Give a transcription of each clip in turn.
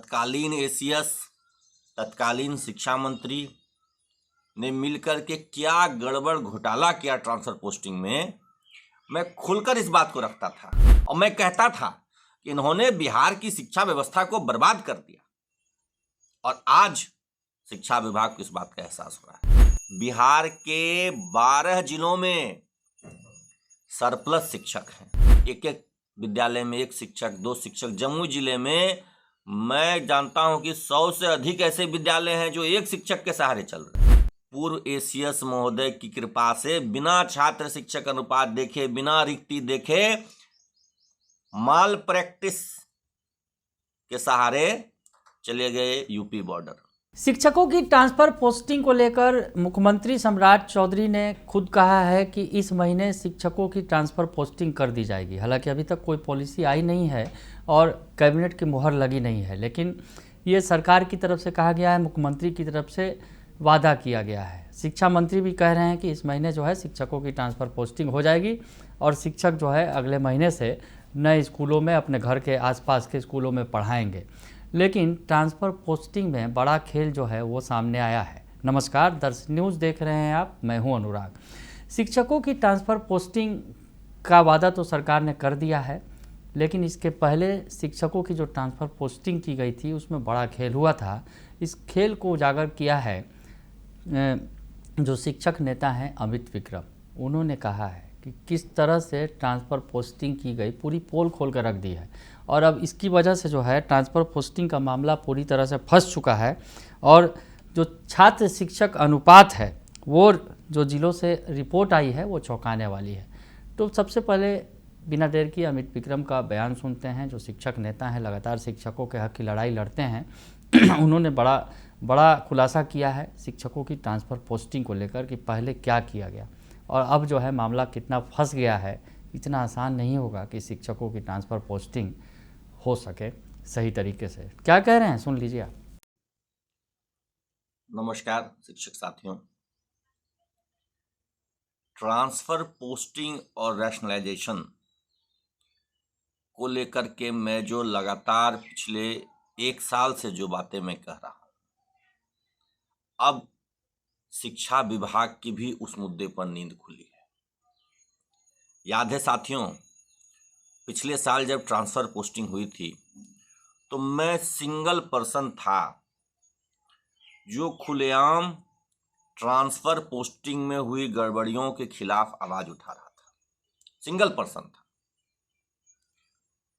तत्कालीन एसीएस, तत्कालीन शिक्षा मंत्री ने मिलकर के क्या गड़बड़ घोटाला किया ट्रांसफर पोस्टिंग में, मैं खुलकर इस बात को रखता था और मैं कहता था कि इन्होंने बिहार की शिक्षा व्यवस्था को बर्बाद कर दिया। और आज शिक्षा विभाग को इस बात का एहसास हो रहा है। बिहार के 12 जिलों में सरप्लस शिक्षक हैं, एक एक विद्यालय में एक शिक्षक, 2 शिक्षक। जमुई जिले में मैं जानता हूं कि 100 से अधिक ऐसे विद्यालय हैं जो एक शिक्षक के सहारे चल रहे हैं। पूर्व एसीएस महोदय की कृपा से बिना छात्र शिक्षक अनुपात देखे, बिना रिक्ति देखे, माल प्रैक्टिस के सहारे चले गए यूपी बॉर्डर। शिक्षकों की ट्रांसफर पोस्टिंग को लेकर मुख्यमंत्री सम्राट चौधरी ने खुद कहा है कि इस महीने शिक्षकों की ट्रांसफर पोस्टिंग कर दी जाएगी। हालांकि अभी तक कोई पॉलिसी आई नहीं है और कैबिनेट की मुहर लगी नहीं है, लेकिन ये सरकार की तरफ से कहा गया है, मुख्यमंत्री की तरफ से वादा किया गया है। शिक्षा मंत्री भी कह रहे हैं कि इस महीने जो है शिक्षकों की ट्रांसफ़र पोस्टिंग हो जाएगी और शिक्षक जो है अगले महीने से नए स्कूलों में, अपने घर के आसपास के स्कूलों में पढ़ाएंगे। लेकिन ट्रांसफ़र पोस्टिंग में बड़ा खेल जो है वो सामने आया है। नमस्कार, दर्शन न्यूज़ देख रहे हैं आप, मैं हूं अनुराग। शिक्षकों की ट्रांसफ़र पोस्टिंग का वादा तो सरकार ने कर दिया है, लेकिन इसके पहले शिक्षकों की जो ट्रांसफ़र पोस्टिंग की गई थी उसमें बड़ा खेल हुआ था। इस खेल को उजागर किया है जो शिक्षक नेता हैं अमित विक्रम। उन्होंने कहा है कि किस तरह से ट्रांसफ़र पोस्टिंग की गई, पूरी पोल खोल कर रख दी है और अब इसकी वजह से जो है ट्रांसफ़र पोस्टिंग का मामला पूरी तरह से फंस चुका है। और जो छात्र शिक्षक अनुपात है वो जो जिलों से रिपोर्ट आई है वो चौंकाने वाली है। तो सबसे पहले बिना देर किए अमित विक्रम का बयान सुनते हैं, जो शिक्षक नेता हैं, लगातार शिक्षकों के हक़ की लड़ाई लड़ते हैं। उन्होंने बड़ा खुलासा किया है शिक्षकों की ट्रांसफ़र पोस्टिंग को लेकर कि पहले क्या किया गया और अब जो है मामला कितना फंस गया है। इतना आसान नहीं होगा कि शिक्षकों की ट्रांसफ़र पोस्टिंग हो सके सही तरीके से। क्या कह रहे हैं, सुन लीजिए आप। नमस्कार शिक्षक साथियों। ट्रांसफर पोस्टिंग और रैशनलाइजेशन को लेकर के मैं जो लगातार पिछले 1 साल से जो बातें मैं कह रहा हूं, अब शिक्षा विभाग की भी उस मुद्दे पर नींद खुली है। याद है साथियों, पिछले साल जब ट्रांसफर पोस्टिंग हुई थी तो मैं सिंगल पर्सन था जो खुलेआम ट्रांसफर पोस्टिंग में हुई गड़बड़ियों के खिलाफ आवाज उठा रहा था। सिंगल पर्सन था।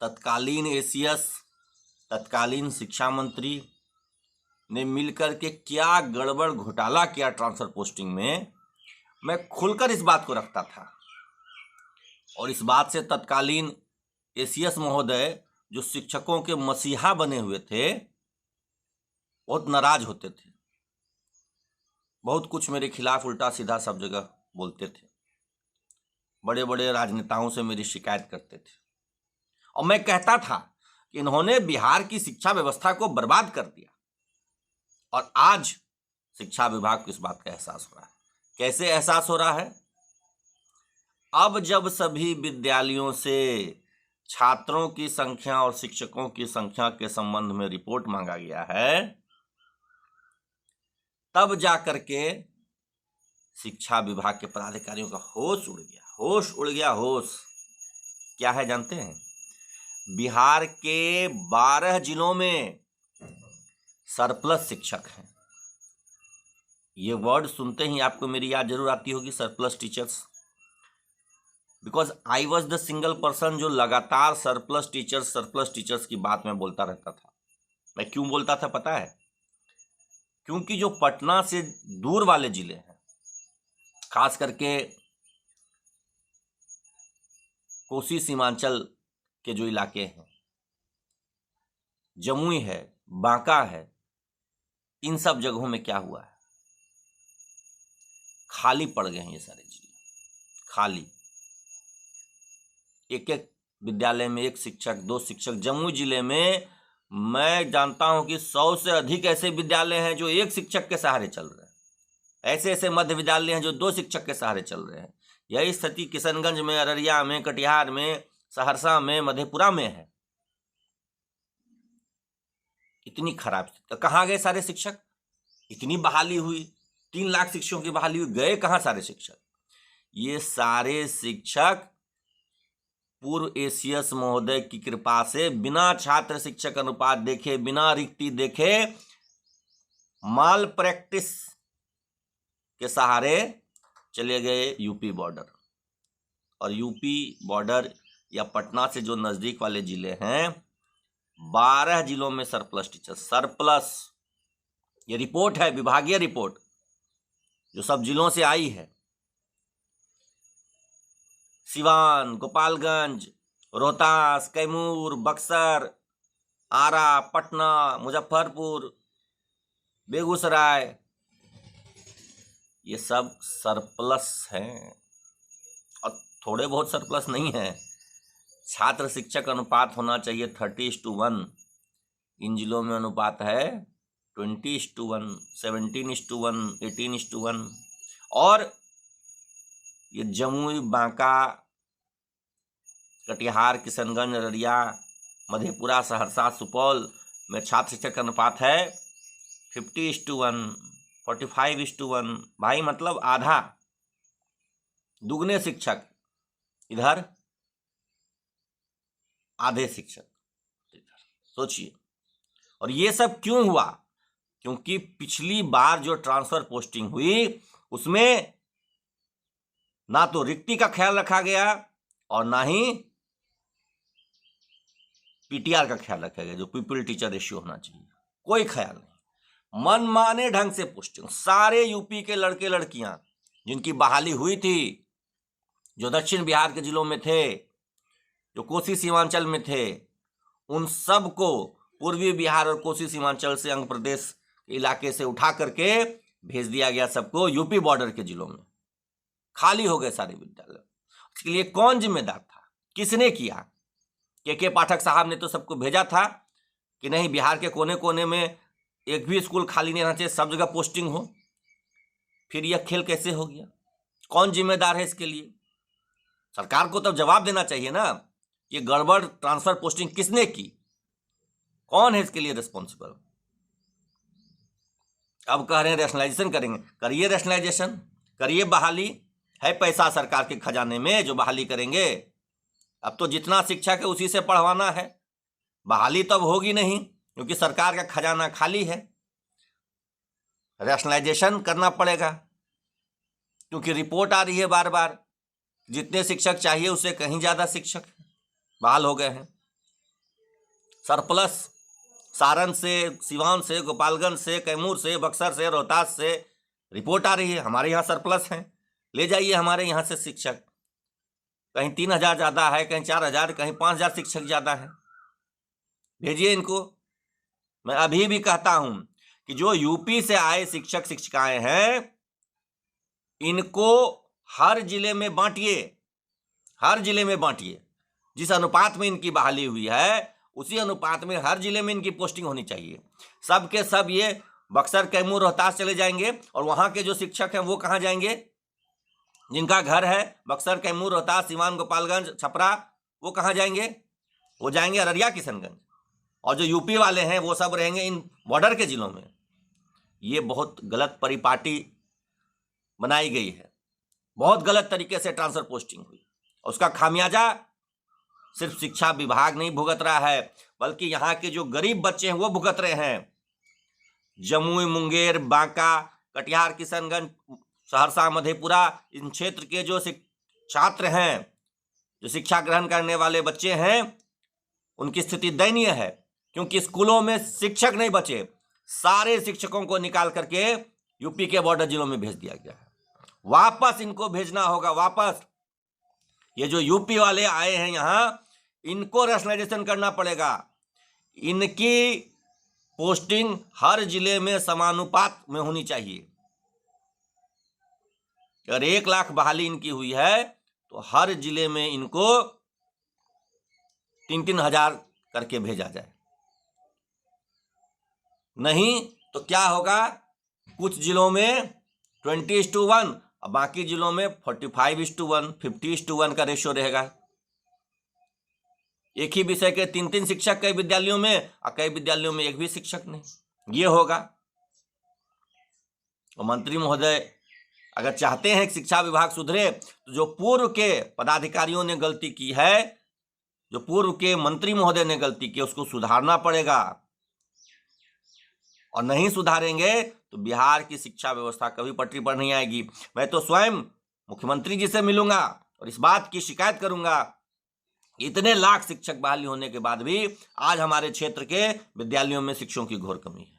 तत्कालीन एसीएस, तत्कालीन शिक्षा मंत्री ने मिलकर के क्या गड़बड़ घोटाला किया ट्रांसफर पोस्टिंग में, मैं खुलकर इस बात को रखता था। और इस बात से तत्कालीन एसीएस महोदय, जो शिक्षकों के मसीहा बने हुए थे, बहुत नाराज होते थे। बहुत कुछ मेरे खिलाफ उल्टा सीधा सब जगह बोलते थे। बड़े बड़े राजनेताओं से मेरी शिकायत करते थे और मैं कहता था कि इन्होंने बिहार की शिक्षा व्यवस्था को बर्बाद कर दिया। और आज शिक्षा विभाग को इस बात का एहसास हो रहा है। कैसे एहसास हो रहा है? अब जब सभी विद्यालयों से छात्रों की संख्या और शिक्षकों की संख्या के संबंध में रिपोर्ट मांगा गया है, तब जाकर के शिक्षा विभाग के पदाधिकारियों का होश उड़ गया। होश क्या है जानते हैं? बिहार के 12 जिलों में सरप्लस शिक्षक हैं। ये वर्ड सुनते ही आपको मेरी याद जरूर आती होगी, surplus teachers. Because I was the single person जो लगातार सरप्लस टीचर्स की बात में बोलता रहता था। मैं क्यों बोलता था पता है? क्योंकि जो पटना से दूर वाले जिले हैं, खास करके कोसी सीमांचल के जो इलाके हैं, जमुई है, बांका है, इन सब जगहों में क्या हुआ है, खाली पड़ गए हैं ये सारे जिले। खाली, एक एक विद्यालय में एक शिक्षक, 2 शिक्षक। जमुई जिले में मैं जानता हूं कि 100 से अधिक ऐसे विद्यालय हैं जो एक शिक्षक के सहारे चल रहे हैं। ऐसे मध्य विद्यालय हैं जो 2 शिक्षक के सहारे चल रहे हैं। यही स्थिति किशनगंज में, अररिया में, कटिहार में, सहरसा में, मधेपुरा में है। इतनी खराब स्थिति। तो कहाँ गए सारे शिक्षक? इतनी बहाली हुई, 3 लाख शिक्षकों की बहाली हुई, गए कहाँ सारे शिक्षक? ये सारे शिक्षक पूर्व एसीएस महोदय की कृपा से बिना छात्र शिक्षक अनुपात देखे, बिना रिक्ति देखे, माल प्रैक्टिस के सहारे चले गए यूपी बॉर्डर। और यूपी बॉर्डर या पटना से जो नजदीक वाले जिले हैं, 12 जिलों में सरप्लस टीचर, सरप्लस। ये रिपोर्ट है, विभागीय रिपोर्ट जो सब जिलों से आई है। सिवान, गोपालगंज, रोहतास, कैमूर, बक्सर, आरा, पटना, मुजफ्फरपुर, बेगूसराय, ये सब सरप्लस हैं। और थोड़े बहुत सरप्लस नहीं है, छात्र शिक्षक अनुपात होना चाहिए 30:1। इन जिलों में अनुपात है 20:1, 17:1, 18:1। और ये जमुई, बांका, कटिहार, किशनगंज, अररिया, मधेपुरा, सहरसा, सुपौल में छात्र शिक्षक अनुपात है 50:1, 45:1। भाई मतलब आधा, दुगने शिक्षक इधर, आधे शिक्षक इधर। सोचिए। और ये सब क्यों हुआ? क्योंकि पिछली बार जो ट्रांसफर पोस्टिंग हुई उसमें ना तो रिक्ति का ख्याल रखा गया और ना ही पीटीआर का ख्याल रखा गया, जो पीपल टीचर रेशियो होना चाहिए। कोई ख्याल नहीं, मनमाने ढंग से पोस्टिंग। सारे यूपी के लड़के लड़कियां जिनकी बहाली हुई थी, जो दक्षिण बिहार के जिलों में थे, जो कोसी सीमांचल में थे, उन सब को पूर्वी बिहार और कोसी सीमांचल से, अंग प्रदेश इलाके से उठा करके भेज दिया गया सबको यूपी बॉर्डर के जिलों में। खाली हो गए सारे विद्यालय। इसके लिए कौन जिम्मेदार था? किसने किया? के पाठक साहब ने तो सबको भेजा था कि नहीं, बिहार के कोने कोने में एक भी स्कूल खाली नहीं रहना चाहिए, सब जगह पोस्टिंग हो। फिर यह खेल कैसे हो गया? कौन जिम्मेदार है इसके लिए? सरकार को तब जवाब देना चाहिए ना, ये गड़बड़ ट्रांसफर पोस्टिंग किसने की, कौन है इसके लिए रिस्पॉन्सिबल? अब कह रहे हैं रैशनलाइजेशन करेंगे। करिए रैशनलाइजेशन, करिए बहाली, है पैसा सरकार के खजाने में जो बहाली करेंगे। अब तो जितना शिक्षक है उसी से पढ़वाना है, बहाली तब होगी नहीं क्योंकि सरकार का खजाना खाली है। रैशनलाइजेशन करना पड़ेगा क्योंकि रिपोर्ट आ रही है बार बार, जितने शिक्षक चाहिए उससे कहीं ज़्यादा शिक्षक बहाल हो गए हैं। सरप्लस सारण से, सिवान से, गोपालगंज से, कैमूर से, बक्सर से, रोहतास से रिपोर्ट आ रही है, हमारे यहाँ सरप्लस हैं, ले जाइए हमारे यहाँ से शिक्षक। कहीं 3,000 ज़्यादा है, कहीं 4,000, कहीं 5,000 शिक्षक ज़्यादा है, भेजिए इनको। मैं अभी भी कहता हूं कि जो यूपी से आए शिक्षक शिक्षिकाएं हैं, इनको हर जिले में बांटिए, हर जिले में बांटिए। जिस अनुपात में इनकी बहाली हुई है उसी अनुपात में हर जिले में इनकी पोस्टिंग होनी चाहिए। सब के सब ये बक्सर, कैमूर, रोहतास चले जाएंगे और वहां के जो शिक्षक हैं वो कहाँ जाएंगे? जिनका घर है बक्सर, कैमूर, रोहतास, सिवान, गोपालगंज, छपरा, वो कहाँ जाएंगे? वो जाएंगे अररिया, किशनगंज। और जो यूपी वाले हैं वो सब रहेंगे इन बॉर्डर के जिलों में। ये बहुत गलत परिपाटी बनाई गई है, बहुत गलत तरीके से ट्रांसफर पोस्टिंग हुई। उसका खामियाजा सिर्फ शिक्षा विभाग नहीं भुगत रहा है, बल्कि यहाँ के जो गरीब बच्चे हैं वो भुगत रहे हैं। जमुई, मुंगेर, बांका, कटिहार, किशनगंज, सहरसा, मधेपुरा, इन क्षेत्र के जो छात्र हैं, जो शिक्षा ग्रहण करने वाले बच्चे हैं, उनकी स्थिति दयनीय है क्योंकि स्कूलों में शिक्षक नहीं बचे। सारे शिक्षकों को निकाल करके यूपी के बॉर्डर जिलों में भेज दिया गया है। वापस इनको भेजना होगा, वापस। ये जो यूपी वाले आए हैं यहाँ, इनको रैशनलाइजेशन करना पड़ेगा। इनकी पोस्टिंग हर जिले में समानुपात में होनी चाहिए। अगर 1 लाख बहाली इनकी हुई है तो हर जिले में इनको 3-3 हजार करके भेजा जाए। नहीं तो क्या होगा? कुछ जिलों में 20:1 और बाकी जिलों में 45:1, 50:1 का रेशियो रहेगा। एक ही विषय के 3-3 शिक्षक कई विद्यालयों में और कई विद्यालयों में एक भी शिक्षक नहीं। ये होगा। और मंत्री महोदय अगर चाहते हैं कि शिक्षा विभाग सुधरे तो जो पूर्व के पदाधिकारियों ने गलती की है, जो पूर्व के मंत्री महोदय ने गलती की, उसको सुधारना पड़ेगा। और नहीं सुधारेंगे तो बिहार की शिक्षा व्यवस्था कभी पटरी पर नहीं आएगी। मैं तो स्वयं मुख्यमंत्री जी से मिलूंगा और इस बात की शिकायत करूंगा, इतने लाख शिक्षक बहाली होने के बाद भी आज हमारे क्षेत्र के विद्यालयों में शिक्षकों की घोर कमी है।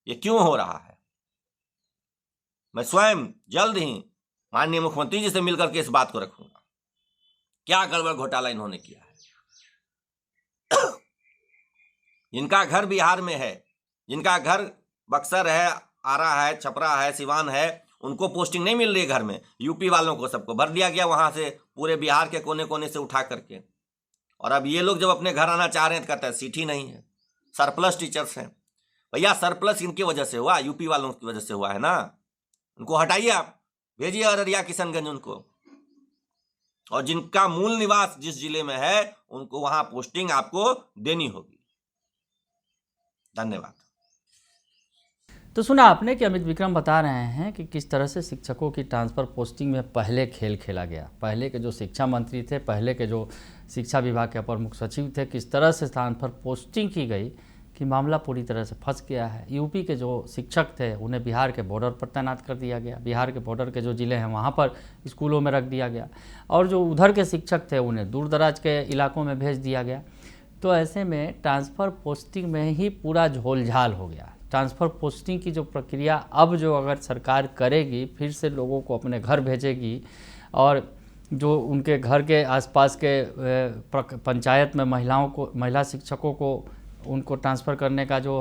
ये क्यों हो रहा है? मैं स्वयं जल्द ही माननीय मुख्यमंत्री जी से मिलकर के इस बात को रखूंगा। क्या गड़बड़ घोटाला इन्होंने किया है? जिनका घर बिहार में है, जिनका घर बक्सर है, आरा है, छपरा है, सिवान है, उनको पोस्टिंग नहीं मिल रही है घर में। यूपी वालों को सबको भर दिया गया वहां से, पूरे बिहार के कोने कोने से उठा करके। और अब ये लोग जब अपने घर आना चाह रहे हैं तो कहते हैं सीट ही नहीं है, सरप्लस टीचर्स हैं। भैया सरप्लस इनकी वजह से हुआ, यूपी वालों की वजह से हुआ है ना। उनको हटाइए, आप भेजिए अररिया, किशनगंज उनको। और जिनका मूल निवास जिस जिले में है उनको वहां पोस्टिंग आपको देनी होगी। धन्यवाद। तो सुना आपने कि अमित विक्रम बता रहे हैं कि किस तरह से शिक्षकों की ट्रांसफ़र पोस्टिंग में पहले खेल खेला गया। पहले के जो शिक्षा मंत्री थे, पहले के जो शिक्षा विभाग के अपर मुख्य सचिव थे, किस तरह से ट्रांसफ़र पोस्टिंग की गई कि मामला पूरी तरह से फंस गया है। यूपी के जो शिक्षक थे उन्हें बिहार के बॉर्डर पर तैनात कर दिया गया, बिहार के बॉर्डर के जो ज़िले हैं वहाँ पर स्कूलों में रख दिया गया, और जो उधर के शिक्षक थे उन्हें दूर दराज के इलाकों में भेज दिया गया। तो ऐसे में ट्रांसफ़र पोस्टिंग में ही पूरा झोलझाल हो गया। ट्रांसफ़र पोस्टिंग की जो प्रक्रिया अब जो अगर सरकार करेगी, फिर से लोगों को अपने घर भेजेगी, और जो उनके घर के आसपास के पंचायत में महिला शिक्षकों को उनको ट्रांसफ़र करने का जो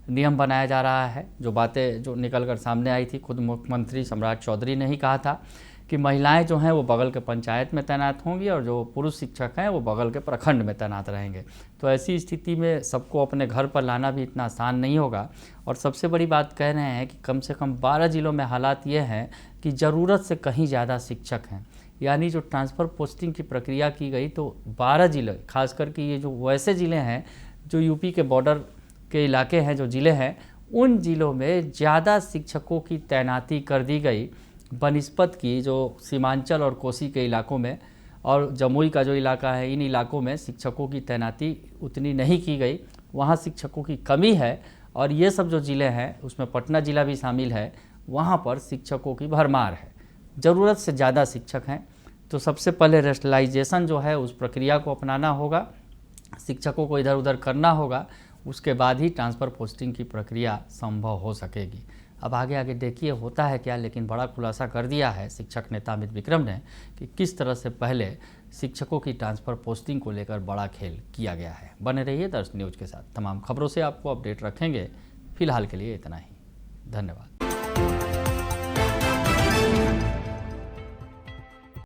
नियम बनाया जा रहा है, जो बातें जो निकल कर सामने आई थी, खुद मुख्यमंत्री सम्राट चौधरी ने ही कहा था कि महिलाएं जो हैं वो बगल के पंचायत में तैनात होंगी और जो पुरुष शिक्षक हैं वो बगल के प्रखंड में तैनात रहेंगे। तो ऐसी स्थिति में सबको अपने घर पर लाना भी इतना आसान नहीं होगा। और सबसे बड़ी बात कह रहे हैं कि कम से कम 12 ज़िलों में हालात ये हैं कि ज़रूरत से कहीं ज़्यादा शिक्षक हैं। यानी जो ट्रांसफ़र पोस्टिंग की प्रक्रिया की गई तो 12 ज़िले, खास करके ये जो वैसे ज़िले हैं जो यूपी के बॉर्डर के इलाके हैं, जो ज़िले हैं, उन ज़िलों में ज़्यादा शिक्षकों की तैनाती कर दी गई बनिस्पत की जो सीमांचल और कोसी के इलाकों में और जमुई का जो इलाका है, इन इलाकों में शिक्षकों की तैनाती उतनी नहीं की गई। वहाँ शिक्षकों की कमी है। और ये सब जो ज़िले हैं उसमें पटना ज़िला भी शामिल है, वहाँ पर शिक्षकों की भरमार है, ज़रूरत से ज़्यादा शिक्षक हैं। तो सबसे पहले रेशनलाइजेशन जो है उस प्रक्रिया को अपनाना होगा, शिक्षकों को इधर उधर करना होगा, उसके बाद ही ट्रांसफ़र पोस्टिंग की प्रक्रिया संभव हो सकेगी। अब आगे देखिए होता है क्या, लेकिन बड़ा खुलासा कर दिया है शिक्षक नेता अमित विक्रम ने कि किस तरह से पहले शिक्षकों की ट्रांसफ़र पोस्टिंग को लेकर बड़ा खेल किया गया है। बने रहिए दर्श न्यूज़ के साथ, तमाम खबरों से आपको अपडेट रखेंगे। फिलहाल के लिए इतना ही, धन्यवाद।